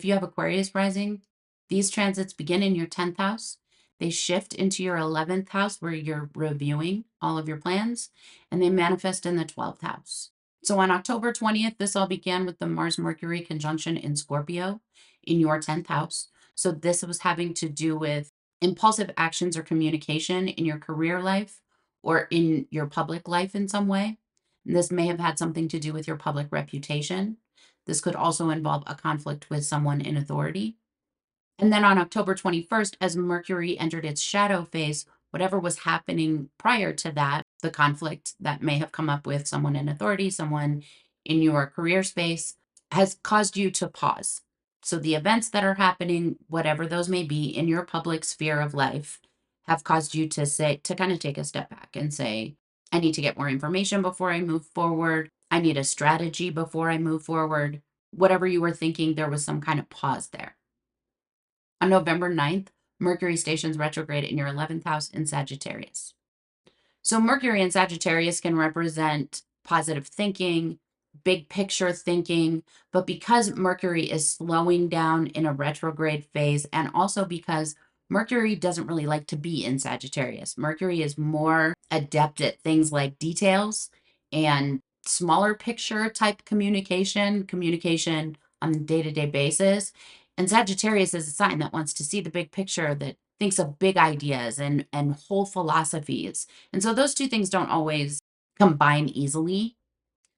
if you have Aquarius rising, these transits begin in your 10th house. They shift into your 11th house where you're reviewing all of your plans, and they manifest in the 12th house. So on October 20th, this all began with the Mars-Mercury conjunction in Scorpio in your 10th house. So this was having to do with impulsive actions or communication in your career life or in your public life in some way. And this may have had something to do with your public reputation. This could also involve a conflict with someone in authority. And then on October 21st, as Mercury entered its shadow phase, whatever was happening prior to that, the conflict that may have come up with someone in authority, someone in your career space, has caused you to pause. So the events that are happening, whatever those may be in your public sphere of life, have caused you to say, to kind of take a step back and say, I need to get more information before I move forward. I need a strategy before I move forward. Whatever you were thinking, there was some kind of pause there. On November 9th, Mercury stations retrograde in your 11th house in Sagittarius. So Mercury in Sagittarius can represent positive thinking, big picture thinking, but because Mercury is slowing down in a retrograde phase, and also because Mercury doesn't really like to be in Sagittarius. Mercury is more adept at things like details and smaller picture type communication on a day-to-day basis. And Sagittarius is a sign that wants to see the big picture, that thinks of big ideas and whole philosophies. And so those two things don't always combine easily.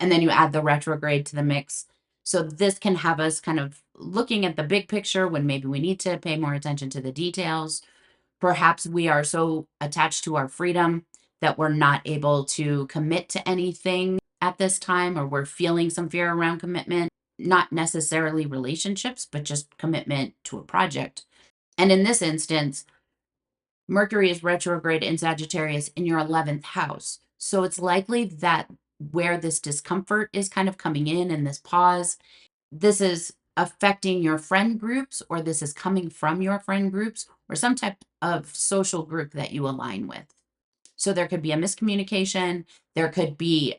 And then you add the retrograde to the mix. So this can have us kind of looking at the big picture when maybe we need to pay more attention to the details. Perhaps we are so attached to our freedom that we're not able to commit to anything at this time, or we're feeling some fear around commitment, not necessarily relationships, but just commitment to a project. And in this instance, Mercury is retrograde in Sagittarius in your 11th house. So it's likely that where this discomfort is kind of coming in and this pause, this is affecting your friend groups, or this is coming from your friend groups, or some type of social group that you align with. So there could be a miscommunication. There could be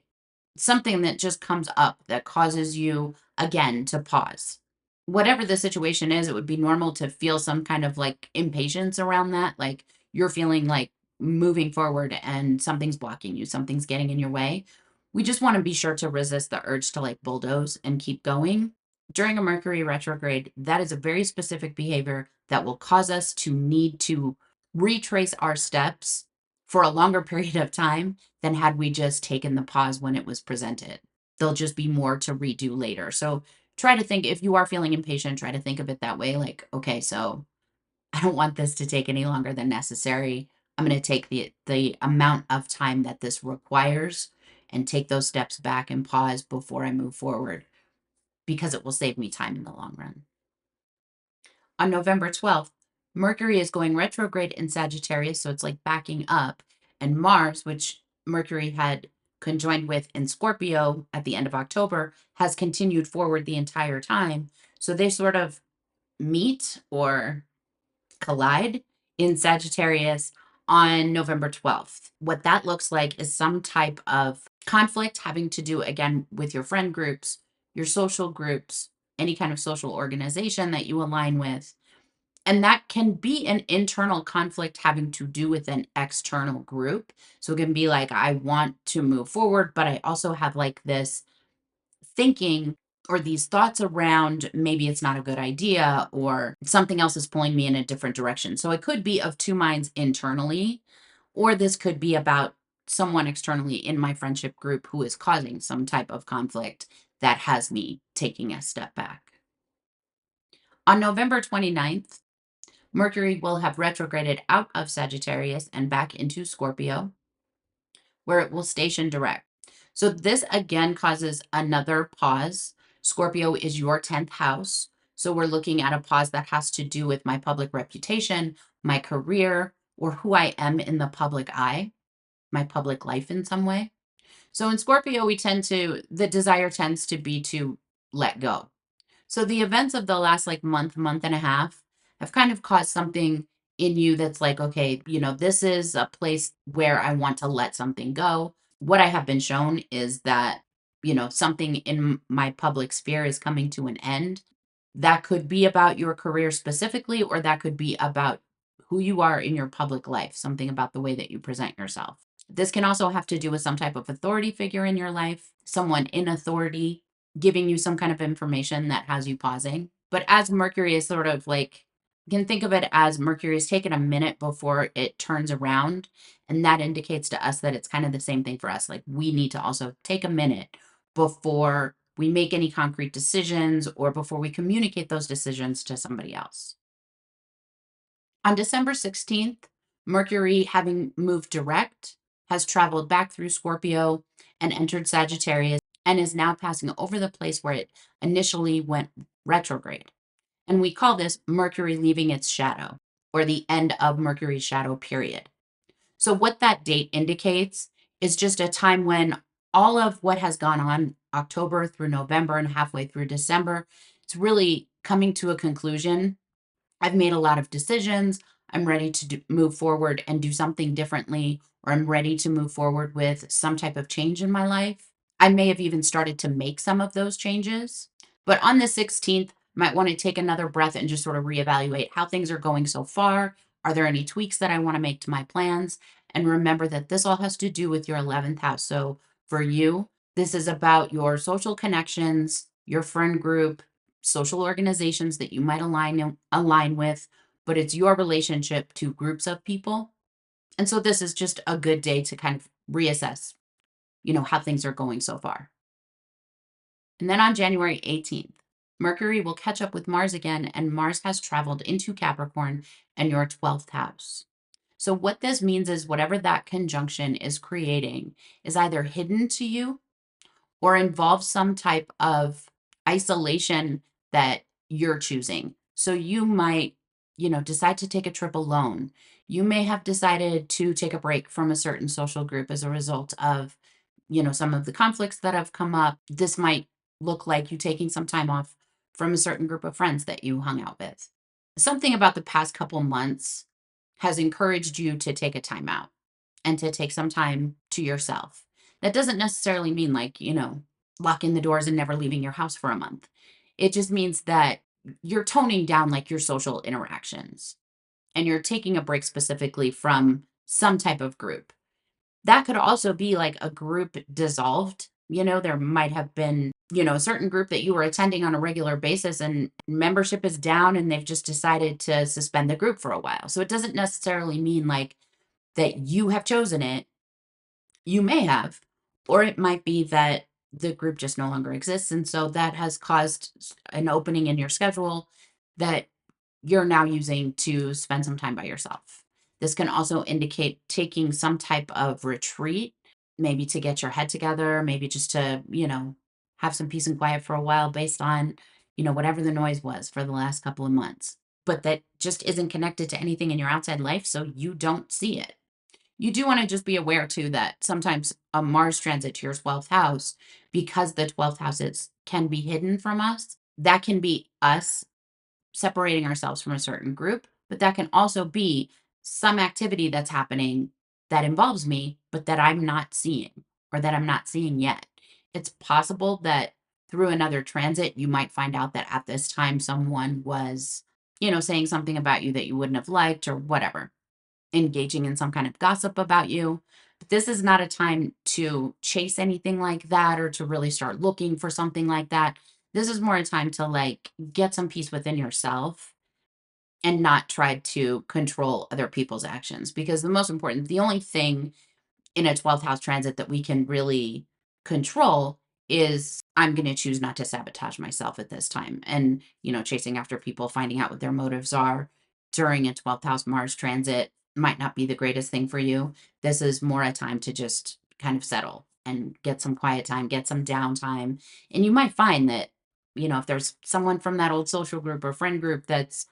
something that just comes up that causes you, again, to pause. Whatever the situation is, it would be normal to feel some kind of like impatience around that. Like you're feeling like moving forward and something's blocking you, something's getting in your way. We just want to be sure to resist the urge to like bulldoze and keep going. During a Mercury retrograde, that is a very specific behavior that will cause us to need to retrace our steps for a longer period of time than had we just taken the pause when it was presented. There'll just be more to redo later. So try to think, if you are feeling impatient, try to think of it that way. Like, okay, so I don't want this to take any longer than necessary. I'm going to take the amount of time that this requires and take those steps back and pause before I move forward, because it will save me time in the long run. On November 12th, Mercury is going retrograde in Sagittarius, so it's like backing up. And Mars, which Mercury had conjoined with in Scorpio at the end of October, has continued forward the entire time. So they sort of meet or collide in Sagittarius on November 12th. What that looks like is some type of conflict having to do, again, with your friend groups, your social groups, any kind of social organization that you align with. And that can be an internal conflict having to do with an external group. So it can be like, I want to move forward, but I also have like this thinking or these thoughts around maybe it's not a good idea, or something else is pulling me in a different direction. So it could be of two minds internally, or this could be about someone externally in my friendship group who is causing some type of conflict that has me taking a step back. On November 29th, Mercury will have retrograded out of Sagittarius and back into Scorpio, where it will station direct. So this again causes another pause. Scorpio is your 10th house. So we're looking at a pause that has to do with my public reputation, my career, or who I am in the public eye, my public life in some way. So in Scorpio, the desire tends to be to let go. So the events of the last like month and a half have kind of caused something in you that's like, okay, this is a place where I want to let something go. What I have been shown is that, something in my public sphere is coming to an end. That could be about your career specifically, or that could be about who you are in your public life, something about the way that you present yourself. This can also have to do with some type of authority figure in your life, someone in authority giving you some kind of information that has you pausing. But as Mercury is sort of like, you can think of it as Mercury is taking a minute before it turns around. And that indicates to us that it's kind of the same thing for us. Like we need to also take a minute before we make any concrete decisions or before we communicate those decisions to somebody else. On December 16th, Mercury, having moved direct, has traveled back through Scorpio and entered Sagittarius and is now passing over the place where it initially went retrograde. And we call this Mercury leaving its shadow, or the end of Mercury's shadow period. So, what that date indicates is just a time when all of what has gone on October through November and halfway through December, it's really coming to a conclusion. I've made a lot of decisions. I'm ready to move forward and do something differently, or I'm ready to move forward with some type of change in my life. I may have even started to make some of those changes. But on the 16th, might want to take another breath and just sort of reevaluate how things are going so far. Are there any tweaks that I want to make to my plans? And remember that this all has to do with your 11th house. So for you, this is about your social connections, your friend group, social organizations that you might align with, but it's your relationship to groups of people. And so this is just a good day to kind of reassess, how things are going so far. And then on January 18th, Mercury will catch up with Mars again, and Mars has traveled into Capricorn and your 12th house. So, what this means is whatever that conjunction is creating is either hidden to you or involves some type of isolation that you're choosing. So, you might, decide to take a trip alone. You may have decided to take a break from a certain social group as a result of some of the conflicts that have come up. This might look like you taking some time off from a certain group of friends that you hung out with. Something about the past couple months has encouraged you to take a time out and to take some time to yourself. That doesn't necessarily mean like, locking the doors and never leaving your house for a month. It just means that you're toning down like your social interactions and you're taking a break specifically from some type of group. That could also be like a group dissolved. There might have been, a certain group that you were attending on a regular basis and membership is down and they've just decided to suspend the group for a while. So it doesn't necessarily mean like that you have chosen it. You may have, or it might be that the group just no longer exists. And so that has caused an opening in your schedule that you're now using to spend some time by yourself. This can also indicate taking some type of retreat, maybe to get your head together, maybe just to, have some peace and quiet for a while based on, whatever the noise was for the last couple of months. But that just isn't connected to anything in your outside life, so you don't see it. You do want to just be aware too that sometimes a Mars transit to your 12th house, because the 12th houses can be hidden from us, that can be us separating ourselves from a certain group, but that can also be some activity that's happening that involves me, but that I'm not seeing or that I'm not seeing yet. It's possible that through another transit, you might find out that at this time someone was, saying something about you that you wouldn't have liked or whatever, engaging in some kind of gossip about you. But this is not a time to chase anything like that or to really start looking for something like that. This is more a time to like get some peace within yourself and not try to control other people's actions. Because the only thing in a 12th house transit that we can really control is I'm going to choose not to sabotage myself at this time. And, chasing after people, finding out what their motives are during a 12th house Mars transit might not be the greatest thing for you. This is more a time to just kind of settle and get some quiet time, get some downtime. And you might find that, if there's someone from that old social group or friend group that's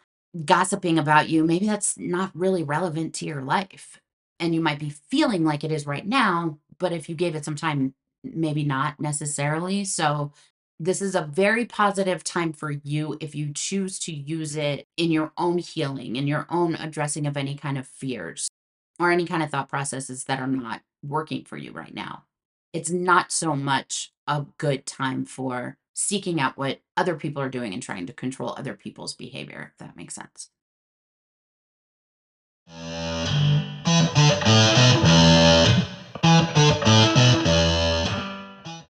gossiping about you, maybe that's not really relevant to your life. And you might be feeling like it is right now, but if you gave it some time, maybe not necessarily. So, this is a very positive time for you if you choose to use it in your own healing, in your own addressing of any kind of fears or any kind of thought processes that are not working for you right now. It's not so much a good time for seeking out what other people are doing and trying to control other people's behavior, if that makes sense.